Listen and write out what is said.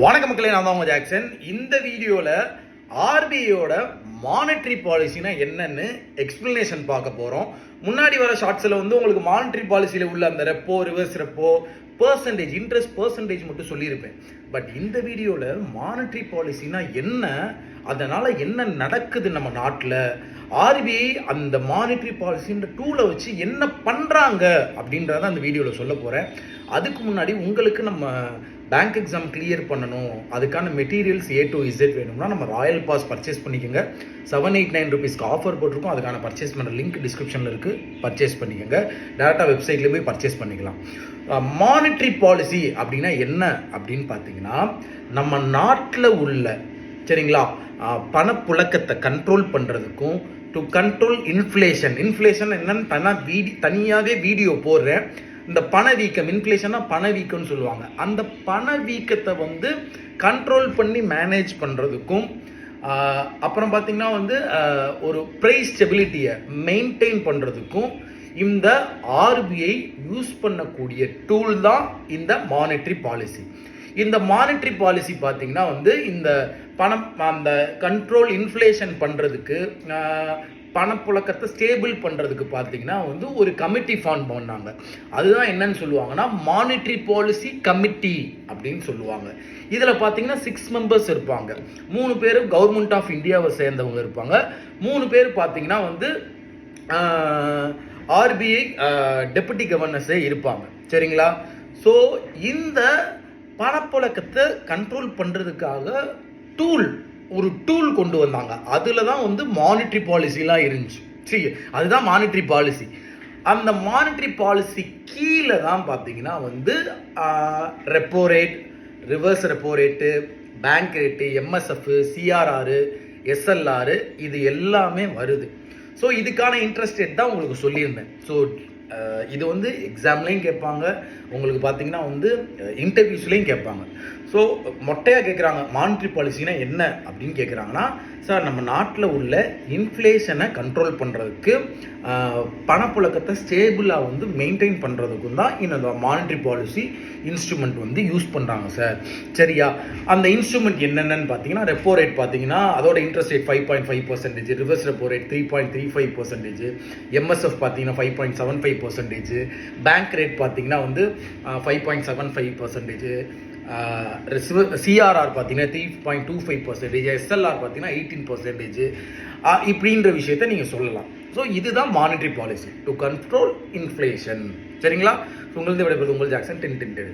வணக்க மக்களே, நான் தான் உங்க ஜாக்சன். இந்த வீடியோவில் ஆர்பிஐயோட மானிட்டரி பாலிசினா என்னன்னு எக்ஸ்பிளனேஷன் பார்க்க போகிறோம். முன்னாடி வர ஷார்ட்ஸில் உங்களுக்கு மானிட்டரி பாலிசியில் உள்ள அந்த repo, reverse repo, percentage, interest percentage மட்டும் சொல்லியிருப்பேன். பட் இந்த வீடியோவில் மானிட்டரி பாலிசினா என்ன, அதனால் என்ன நடக்குது நம்ம நாட்டில், ஆர்பிஐ அந்த மானிட்டரி பாலிசின்ற டூலை வச்சு என்ன பண்ணுறாங்க அப்படின்றத அந்த வீடியோவில் சொல்ல போகிறேன். அதுக்கு முன்னாடி உங்களுக்கு நம்ம பேங்க் எக்ஸாம் கிளியர் பண்ணணும், அதுக்கான மெட்டீரியல்ஸ் A to Z வேணும்னா நம்ம ராயல் பாஸ் பர்ச்சேஸ் பண்ணிக்கோங்க. 789 ருபீஸ்க்கு ஆஃபர் போட்டிருக்கோம். அதுக்கான பர்ச்சேஸ் பண்ணுற லிங்க் டிஸ்கிரிப்ஷனில் இருக்குது, பர்ச்சேஸ் பண்ணிக்கோங்க. டேரெக்டாக வெப்சைட்லேயே போய் பர்ச்சேஸ் பண்ணிக்கலாம். மானிட்டரி பாலிசி அப்படின்னா என்ன அப்படின்னு பார்த்தீங்கன்னா, நம்ம நாட்டில் உள்ள சரிங்களா பணப்புழக்கத்தை கண்ட்ரோல் பண்ணுறதுக்கும், டு கண்ட்ரோல் இன்ஃப்ளேஷன் என்னன்னு தனியாகவே வீடியோ போடுறேன். இந்த பணவீக்கம், இன்ஃப்ளேஷன்னா பணவீக்கம்னு சொல்லுவாங்க. அந்த பணவீக்கத்தை கண்ட்ரோல் பண்ணி மேனேஜ் பண்ணுறதுக்கும், அப்புறம் பார்த்திங்கன்னா ஒரு ப்ரைஸ் ஸ்டெபிலிட்டியை மெயின்டைன் பண்ணுறதுக்கும் இந்த ஆர்பிஐ யூஸ் பண்ணக்கூடிய டூல் தான் இந்த மானிட்டரி பாலிசி. இந்த மானிட்டரி பாலிசி பார்த்திங்கன்னா இந்த பணம் அந்த கண்ட்ரோல் இன்ஃப்ளேஷன் பண்ணுறதுக்கு, பணப்புழக்கத்தை ஸ்டேபிள் பண்ணுறதுக்கு பார்த்தீங்கன்னா ஒரு கமிட்டி ஃபார்ம் பண்ணாங்க. அதுதான் என்னன்னு சொல்லுவாங்கன்னா மானிட்டரி பாலிசி கமிட்டி அப்படின்னு சொல்லுவாங்க. இதில் பார்த்தீங்கன்னா 6 மெம்பர்ஸ் இருப்பாங்க. 3 பேர் கவர்மெண்ட் ஆஃப் இந்தியாவை சேர்ந்தவங்க இருப்பாங்க. 3 பேர் பார்த்தீங்கன்னா ஆர்பிஐ டெபுட்டி கவர்னர்ஸே இருப்பாங்க. சரிங்களா? ஸோ இந்த பணப்புழக்கத்தை கண்ட்ரோல் பண்ணுறதுக்காக ஒரு டூல் கொண்டு வந்தாங்க. அதில் தான் மானிட்டரி பாலிசிலாம் இருந்துச்சு. சரி, அதுதான் மானிட்டரி பாலிசி. அந்த மானிட்டரி பாலிசி கீழே தான் பார்த்தீங்கன்னா repo rate, reverse repo rate, bank rate, MSF, CRR, SLR இது எல்லாமே வருது. ஸோ இதுக்கான இன்ட்ரெஸ்ட் ரேட் தான் உங்களுக்கு சொல்லியிருந்தேன். ஸோ இது எக்ஸாம்லேயும் கேட்பாங்க, உங்களுக்கு பார்த்தீங்கன்னா இன்டர்வியூஸ்லேயும் கேட்பாங்க. ஸோ மொட்டையாக கேட்குறாங்க, மானிட்டரி பாலிசினா என்ன அப்படின்னு கேட்குறாங்கன்னா, சார் நம்ம நாட்டில் உள்ள இன்ஃப்ளேஷனை கண்ட்ரோல் பண்ணுறதுக்கு, பணப்புழக்கத்தை ஸ்டேபிளாக மெயின்டைன் பண்ணுறதுக்கும் தான் இந்த மானிட்டரி பாலிசி இன்ஸ்ட்ருமெண்ட் யூஸ் பண்ணுறாங்க சார். சரியா? அந்த இன்ஸ்ட்ருமெண்ட் என்னென்னு பார்த்தீங்கன்னா, ரெப்போ ரேட் பார்த்தீங்கன்னா அதோட interest rate 5.5%, reverse repo rate 3.35%, MSF பார்த்தீங்கன்னா 5.75%, பேங்க் ரேட் பார்த்தீங்கன்னா 5.75%, CRR பார்த்தீங்கன்னா 3.25%, SLR பார்த்தீங்கன்னா 18%, இப்படின்ற விஷயத்தை நீங்கள் சொல்லலாம். ஸோ இதுதான் monetary policy to control inflation. சரிங்களா? உங்களுக்கு விடைபெறுவது உங்கள் ஜாக்சன். 10